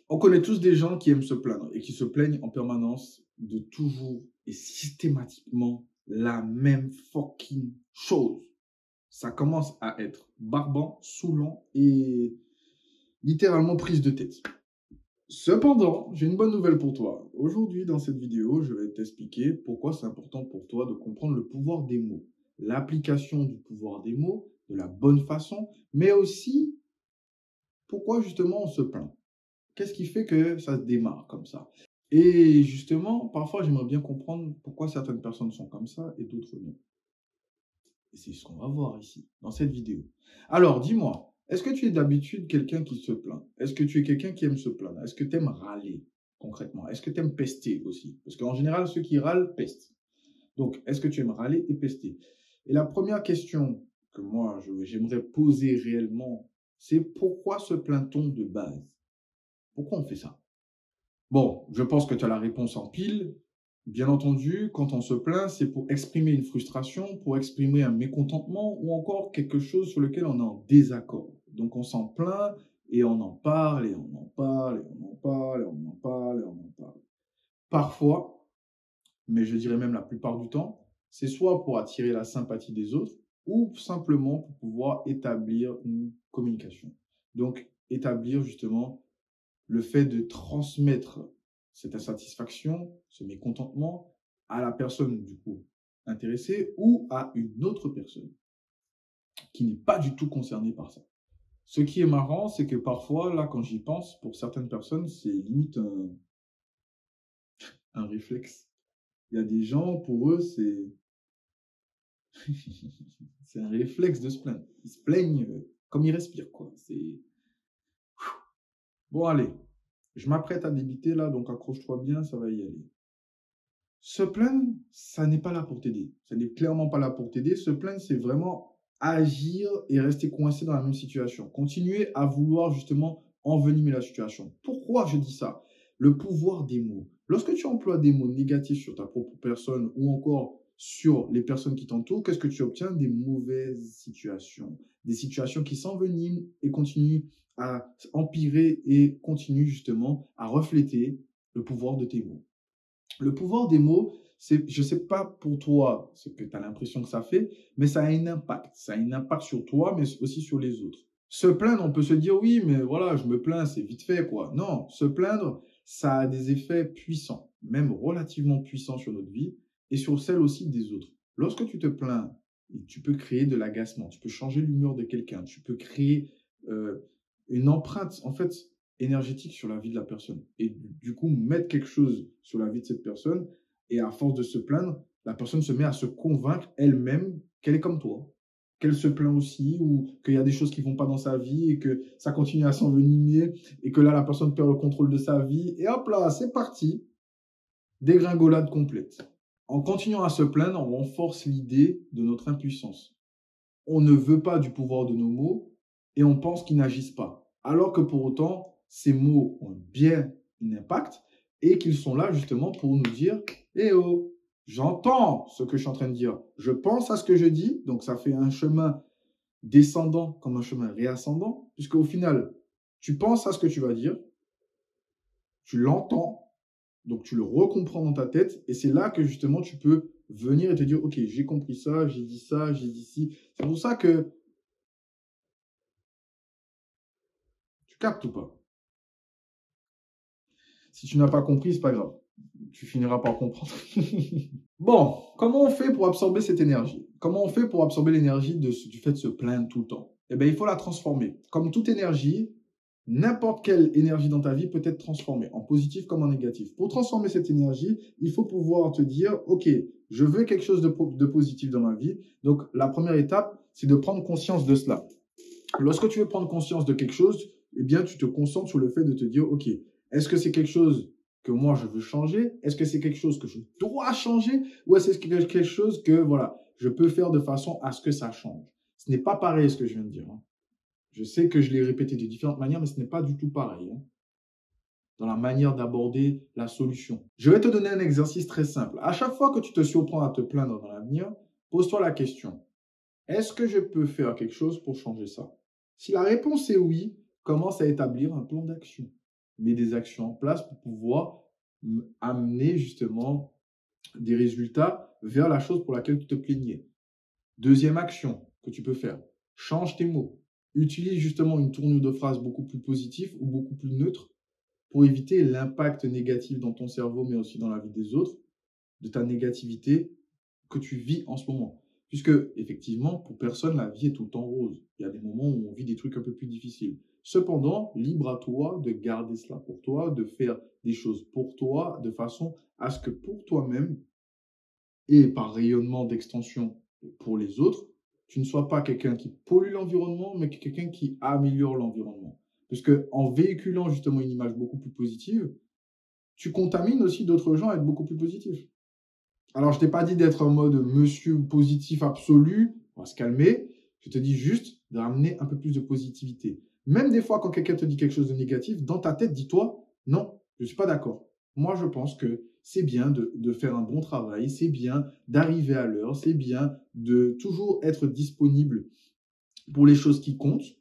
On connaît tous des gens qui aiment se plaindre et qui se plaignent en permanence de toujours et systématiquement la même fucking chose. Ça commence à être barbant, saoulant et littéralement prise de tête. Cependant, j'ai une bonne nouvelle pour toi. Aujourd'hui, dans cette vidéo, je vais t'expliquer pourquoi c'est important pour toi de comprendre le pouvoir des mots, l'application du pouvoir des mots de la bonne façon, mais aussi pourquoi justement on se plaint. Qu'est-ce qui fait que ça se démarre comme ça? Et justement, parfois, j'aimerais bien comprendre pourquoi certaines personnes sont comme ça et d'autres non. Et c'est ce qu'on va voir ici, dans cette vidéo. Alors, dis-moi, est-ce que tu es d'habitude quelqu'un qui se plaint? Est-ce que tu es quelqu'un qui aime se plaindre? Est-ce que tu aimes râler, concrètement? Est-ce que tu aimes pester aussi? Parce qu'en général, ceux qui râlent pestent. Donc, est-ce que tu aimes râler et pester? Et la première question que moi, j'aimerais poser réellement, c'est pourquoi se plaint-on de base? Pourquoi on fait ça? Bon, je pense que tu as la réponse en pile. Bien entendu, quand on se plaint, c'est pour exprimer une frustration, pour exprimer un mécontentement ou encore quelque chose sur lequel on est en désaccord. Donc on s'en plaint et on en parle et on en parle et on en parle et on en parle et on en parle. Parfois, mais je dirais même la plupart du temps, c'est soit pour attirer la sympathie des autres ou simplement pour pouvoir établir une communication. Donc établir justement le fait de transmettre cette insatisfaction, ce mécontentement à la personne du coup intéressée ou à une autre personne qui n'est pas du tout concernée par ça. Ce qui est marrant, c'est que parfois, là, quand j'y pense, pour certaines personnes, c'est limite un réflexe. Il y a des gens, pour eux, c'est c'est un réflexe de se plaindre. Ils se plaignent comme ils respirent, quoi. C'est bon, allez, je m'apprête à débiter là, donc accroche-toi bien, ça va y aller. Se plaindre, ça n'est pas là pour t'aider. Ça n'est clairement pas là pour t'aider. Se plaindre, c'est vraiment agir et rester coincé dans la même situation. Continuer à vouloir justement envenimer la situation. Pourquoi je dis ça? Le pouvoir des mots. Lorsque tu emploies des mots négatifs sur ta propre personne ou encore sur les personnes qui t'entourent, qu'est-ce que tu obtiens? Des mauvaises situations. Des situations qui s'enveniment et continuent à empirer et continuent justement à refléter le pouvoir de tes mots. Le pouvoir des mots, c'est, je ne sais pas pour toi ce que tu as l'impression que ça fait, mais ça a un impact. Ça a un impact sur toi, mais aussi sur les autres. Se plaindre, on peut se dire oui, mais voilà, je me plains, c'est vite fait, quoi. Non, se plaindre, ça a des effets puissants, même relativement puissants sur notre vie et sur celle aussi des autres. Lorsque tu te plains, tu peux créer de l'agacement, tu peux changer l'humeur de quelqu'un, tu peux créer une empreinte, en fait, énergétique sur la vie de la personne. Et du coup, mettre quelque chose sur la vie de cette personne, et à force de se plaindre, la personne se met à se convaincre elle-même qu'elle est comme toi, qu'elle se plaint aussi, ou qu'il y a des choses qui vont pas dans sa vie, et que ça continue à s'envenimer, et que là, la personne perd le contrôle de sa vie, et hop là, c'est parti, dégringolade complète. En continuant à se plaindre, on renforce l'idée de notre impuissance. On ne veut pas du pouvoir de nos mots, et on pense qu'ils n'agissent pas. Alors que pour autant, ces mots ont bien un impact et qu'ils sont là justement pour nous dire « Eh oh, j'entends ce que je suis en train de dire, je pense à ce que je dis », donc ça fait un chemin descendant comme un chemin réascendant, puisque au final, tu penses à ce que tu vas dire, tu l'entends, donc tu le recomprends dans ta tête, et c'est là que justement tu peux venir et te dire « Ok, j'ai compris ça, j'ai dit ça, j'ai dit ci ». C'est pour ça que tu captes ou pas? Si tu n'as pas compris, c'est pas grave. Tu finiras par comprendre. Bon, comment on fait pour absorber cette énergie? Comment on fait pour absorber l'énergie du fait de se plaindre tout le temps? Eh bien, il faut la transformer. Comme toute énergie, n'importe quelle énergie dans ta vie peut être transformée, en positif comme en négatif. Pour transformer cette énergie, il faut pouvoir te dire, OK, je veux quelque chose de positif dans ma vie. Donc, la première étape, c'est de prendre conscience de cela. Lorsque tu veux prendre conscience de quelque chose, eh bien, tu te concentres sur le fait de te dire, OK, est-ce que c'est quelque chose que moi je veux changer? Est-ce que c'est quelque chose que je dois changer? Ou est-ce que c'est quelque chose que, voilà, je peux faire de façon à ce que ça change? Ce n'est pas pareil ce que je viens de dire, hein. Je sais que je l'ai répété de différentes manières, mais ce n'est pas du tout pareil, hein, dans la manière d'aborder la solution. Je vais te donner un exercice très simple. À chaque fois que tu te surprends à te plaindre dans l'avenir, pose-toi la question. Est-ce que je peux faire quelque chose pour changer ça? Si la réponse est oui, commence à établir un plan d'action. mets des actions en place pour pouvoir amener justement des résultats vers la chose pour laquelle tu te plaignais. Deuxième action que tu peux faire, change tes mots. Utilise justement une tournure de phrase beaucoup plus positive ou beaucoup plus neutre pour éviter l'impact négatif dans ton cerveau, mais aussi dans la vie des autres, de ta négativité que tu vis en ce moment. Puisque, effectivement, pour personne, la vie est tout le temps rose. Il y a des moments où on vit des trucs un peu plus difficiles. Cependant, libre à toi de garder cela pour toi, de faire des choses pour toi, de façon à ce que pour toi-même, et par rayonnement d'extension pour les autres, tu ne sois pas quelqu'un qui pollue l'environnement, mais quelqu'un qui améliore l'environnement. Parce que en véhiculant justement une image beaucoup plus positive, tu contamines aussi d'autres gens à être beaucoup plus positifs. Alors, je t'ai pas dit d'être en mode monsieur positif absolu, on va se calmer. Je te dis juste de ramener un peu plus de positivité. Même des fois, quand quelqu'un te dit quelque chose de négatif, dans ta tête, dis-toi, non, je ne suis pas d'accord. Moi, je pense que c'est bien de faire un bon travail, c'est bien d'arriver à l'heure, c'est bien de toujours être disponible pour les choses qui comptent.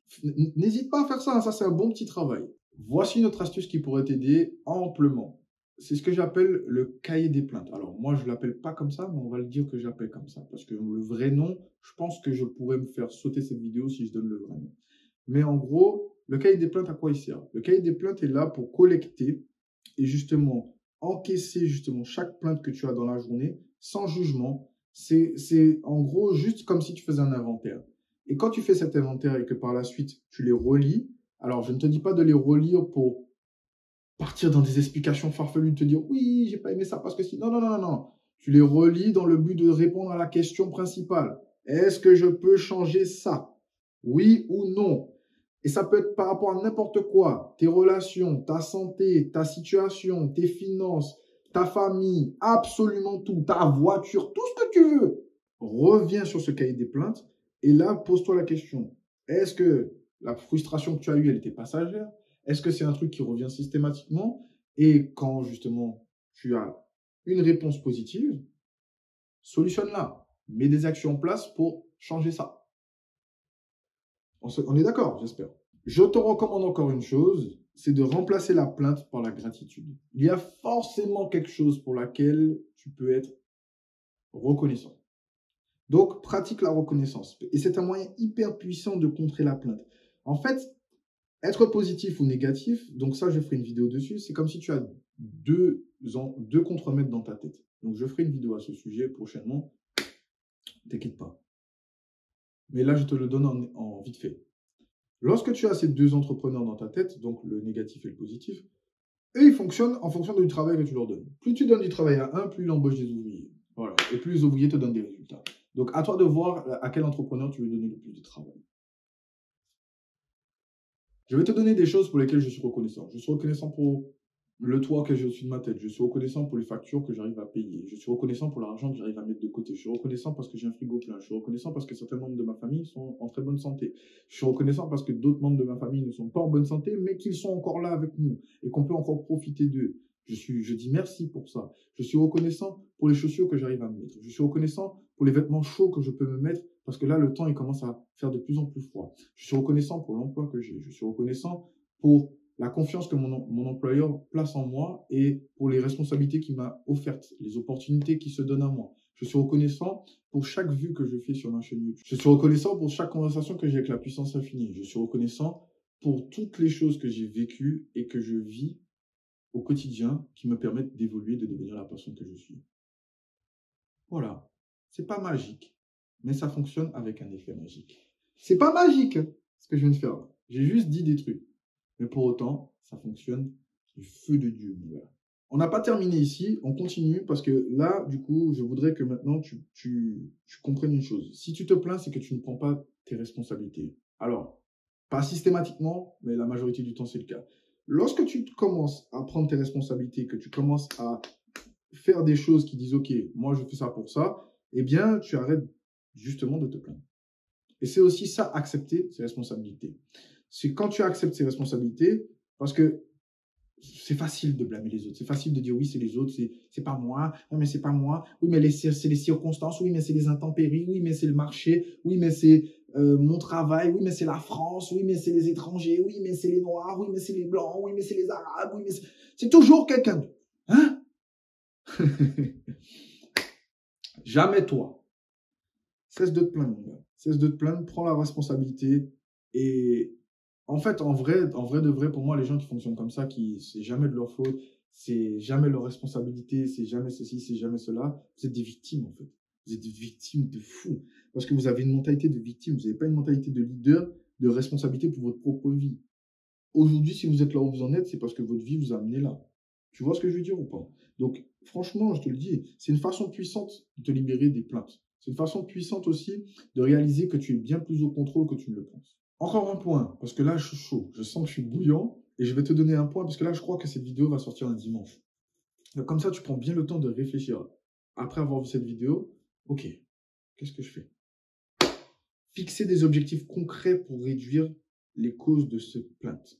N'hésite pas à faire ça, hein, ça c'est un bon petit travail. Voici notre astuce qui pourrait t'aider amplement. C'est ce que j'appelle le cahier des plaintes. Alors, moi, je ne l'appelle pas comme ça, mais on va le dire que j'appelle comme ça. Parce que le vrai nom, je pense que je pourrais me faire sauter cette vidéo si je donne le vrai nom. Mais en gros, le cahier des plaintes, à quoi il sert? Le cahier des plaintes est là pour collecter et justement encaisser justement chaque plainte que tu as dans la journée sans jugement. C'est en gros juste comme si tu faisais un inventaire. Et quand tu fais cet inventaire et que par la suite, tu les relis, alors je ne te dis pas de les relire pour partir dans des explications farfelues, de te dire oui, j'ai pas aimé ça parce que si. Non, non, non, non, non. Tu les relis dans le but de répondre à la question principale. Est-ce que je peux changer ça? Oui ou non? Et ça peut être par rapport à n'importe quoi. Tes relations, ta santé, ta situation, tes finances, ta famille, absolument tout. Ta voiture, tout ce que tu veux. Reviens sur ce cahier des plaintes et là, pose-toi la question. Est-ce que la frustration que tu as eue, elle était passagère? Est-ce que c'est un truc qui revient systématiquement? Et quand justement tu as une réponse positive, solutionne-la. Mets des actions en place pour changer ça. On est d'accord, j'espère. Je te recommande encore une chose, c'est de remplacer la plainte par la gratitude. Il y a forcément quelque chose pour laquelle tu peux être reconnaissant. Donc, pratique la reconnaissance. Et c'est un moyen hyper puissant de contrer la plainte. En fait, être positif ou négatif, donc ça, je ferai une vidéo dessus, c'est comme si tu as deux contremaîtres dans ta tête. Donc, je ferai une vidéo à ce sujet prochainement. T'inquiète pas. Mais là, je te le donne en vite fait. Lorsque tu as ces deux entrepreneurs dans ta tête, donc le négatif et le positif, eux, ils fonctionnent en fonction du travail que tu leur donnes. Plus tu donnes du travail à un, plus il embauche des ouvriers. Voilà. Et plus les ouvriers te donnent des résultats. Donc, à toi de voir à quel entrepreneur tu veux donner le plus de travail. Je vais te donner des choses pour lesquelles je suis reconnaissant. Je suis reconnaissant pour le toit que j'ai au-dessus de ma tête. Je suis reconnaissant pour les factures que j'arrive à payer. Je suis reconnaissant pour l'argent que j'arrive à mettre de côté. Je suis reconnaissant parce que j'ai un frigo plein. Je suis reconnaissant parce que certains membres de ma famille sont en très bonne santé. Je suis reconnaissant parce que d'autres membres de ma famille ne sont pas en bonne santé, mais qu'ils sont encore là avec nous et qu'on peut encore profiter d'eux. Je dis merci pour ça. Je suis reconnaissant pour les chaussures que j'arrive à me mettre. Je suis reconnaissant pour les vêtements chauds que je peux me mettre parce que là, le temps, il commence à faire de plus en plus froid. Je suis reconnaissant pour l'emploi que j'ai. Je suis reconnaissant pour la confiance que mon employeur place en moi et pour les responsabilités qu'il m'a offertes, les opportunités qui se donnent à moi. Je suis reconnaissant pour chaque vue que je fais sur ma chaîne YouTube. Je suis reconnaissant pour chaque conversation que j'ai avec la puissance infinie. Je suis reconnaissant pour toutes les choses que j'ai vécues et que je vis au quotidien qui me permettent d'évoluer, de devenir la personne que je suis. Voilà. C'est pas magique, mais ça fonctionne avec un effet magique. C'est pas magique, ce que je viens de faire là. J'ai juste dit des trucs. Mais pour autant, ça fonctionne du feu de Dieu. Voilà. On n'a pas terminé ici, on continue parce que là, du coup, je voudrais que maintenant tu comprennes une chose. Si tu te plains, c'est que tu ne prends pas tes responsabilités. Alors, pas systématiquement, mais la majorité du temps, c'est le cas. Lorsque tu commences à prendre tes responsabilités, que tu commences à faire des choses qui disent « Ok, moi, je fais ça pour ça », eh bien, tu arrêtes justement de te plaindre. Et c'est aussi ça, accepter ses responsabilités. C'est quand tu acceptes ses responsabilités, parce que c'est facile de blâmer les autres. C'est facile de dire oui, c'est les autres, c'est pas moi. Non, mais c'est pas moi. Oui, mais c'est les circonstances. Oui, mais c'est les intempéries. Oui, mais c'est le marché. Oui, mais c'est mon travail, oui, mais c'est la France, oui, mais c'est les étrangers, oui, mais c'est les Noirs, oui, mais c'est les Blancs, oui, mais c'est les Arabes, oui, mais c'est toujours quelqu'un d'autre. Hein? Jamais toi. Cesse de te plaindre, mon gars. Cesse de te plaindre, prends la responsabilité. Et en fait, en vrai de vrai, pour moi, les gens qui fonctionnent comme ça, c'est jamais de leur faute, c'est jamais leur responsabilité, c'est jamais ceci, c'est jamais cela, vous êtes des victimes, en fait. Vous êtes des victimes de fou. Parce que vous avez une mentalité de victime, vous n'avez pas une mentalité de leader, de responsabilité pour votre propre vie. Aujourd'hui, si vous êtes là où vous en êtes, c'est parce que votre vie vous a amené là. Tu vois ce que je veux dire ou pas? Donc, franchement, je te le dis, c'est une façon puissante de te libérer des plaintes. C'est une façon puissante aussi de réaliser que tu es bien plus au contrôle que tu ne le penses. Encore un point, parce que là, je suis chaud. Je sens que je suis bouillant et je vais te donner un point parce que là, je crois que cette vidéo va sortir un dimanche. Donc, comme ça, tu prends bien le temps de réfléchir. Après avoir vu cette vidéo, ok, qu'est-ce que je fais? Fixer des objectifs concrets pour réduire les causes de cette plainte.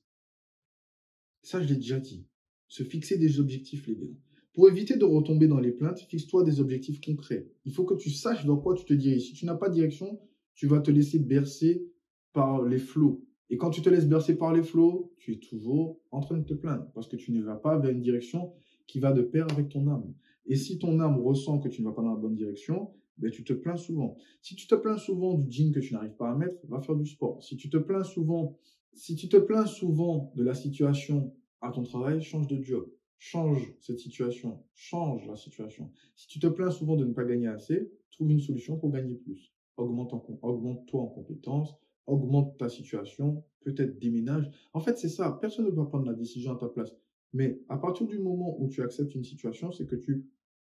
Ça, je l'ai déjà dit. Se fixer des objectifs, les gars. Pour éviter de retomber dans les plaintes, fixe-toi des objectifs concrets. Il faut que tu saches dans quoi tu te diriges. Si tu n'as pas de direction, tu vas te laisser bercer par les flots. Et quand tu te laisses bercer par les flots, tu es toujours en train de te plaindre parce que tu ne vas pas vers une direction qui va de pair avec ton âme. Et si ton âme ressent que tu ne vas pas dans la bonne direction, ben, tu te plains souvent. Si tu te plains souvent du jean que tu n'arrives pas à mettre, va faire du sport. Si tu te plains souvent de la situation à ton travail, change de job. Change cette situation. Change la situation. Si tu te plains souvent de ne pas gagner assez, trouve une solution pour gagner plus. Augmente-toi en compétences, augmente ta situation, peut-être déménage. En fait, c'est ça. Personne ne va prendre la décision à ta place. Mais à partir du moment où tu acceptes une situation, c'est que tu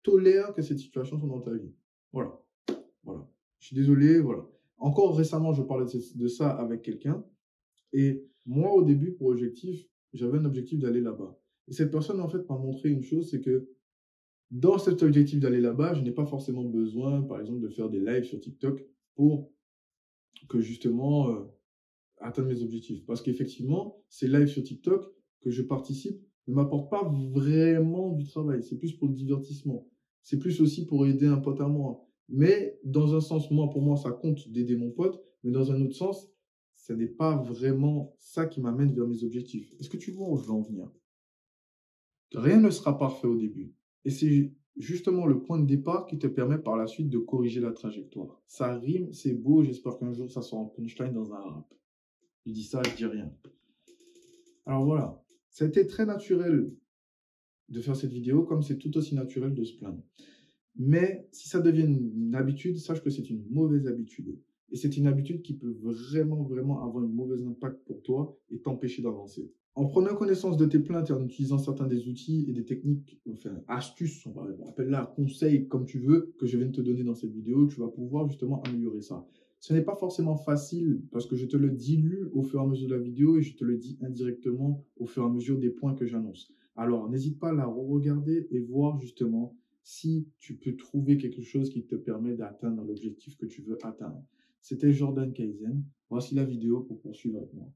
tolères que cette situation soit dans ta vie. Voilà. Voilà. Je suis désolé, voilà. Encore récemment, je parlais de ça avec quelqu'un. Et moi, au début, pour objectif, j'avais un objectif d'aller là-bas. Et cette personne, en fait, m'a montré une chose, c'est que dans cet objectif d'aller là-bas, je n'ai pas forcément besoin, par exemple, de faire des lives sur TikTok pour que justement atteindre mes objectifs. Parce qu'effectivement, ces lives sur TikTok que je participe ne m'apportent pas vraiment du travail. C'est plus pour le divertissement. C'est plus aussi pour aider un pote à moi. Mais dans un sens, moi, pour moi, ça compte d'aider mon pote. Mais dans un autre sens, ce n'est pas vraiment ça qui m'amène vers mes objectifs. Est-ce que tu vois où je veux en venir? Rien ne sera parfait au début. Et c'est justement le point de départ qui te permet par la suite de corriger la trajectoire. Ça rime, c'est beau, j'espère qu'un jour ça sera en punchline dans un rap. Je dis ça, je dis rien. Alors voilà, ça a été très naturel de faire cette vidéo, comme c'est tout aussi naturel de se plaindre. Mais si ça devient une habitude, sache que c'est une mauvaise habitude. Et c'est une habitude qui peut vraiment, vraiment avoir un mauvais impact pour toi et t'empêcher d'avancer. En prenant connaissance de tes plaintes et en utilisant certains des outils et des techniques, enfin astuces, on va appeler là conseils comme tu veux, que je viens de te donner dans cette vidéo, tu vas pouvoir justement améliorer ça. Ce n'est pas forcément facile parce que je te le dilue au fur et à mesure de la vidéo et je te le dis indirectement au fur et à mesure des points que j'annonce. Alors n'hésite pas à la re-regarder et voir justement si tu peux trouver quelque chose qui te permet d'atteindre l'objectif que tu veux atteindre. C'était Jordan Kaizen. Voici la vidéo pour poursuivre avec moi.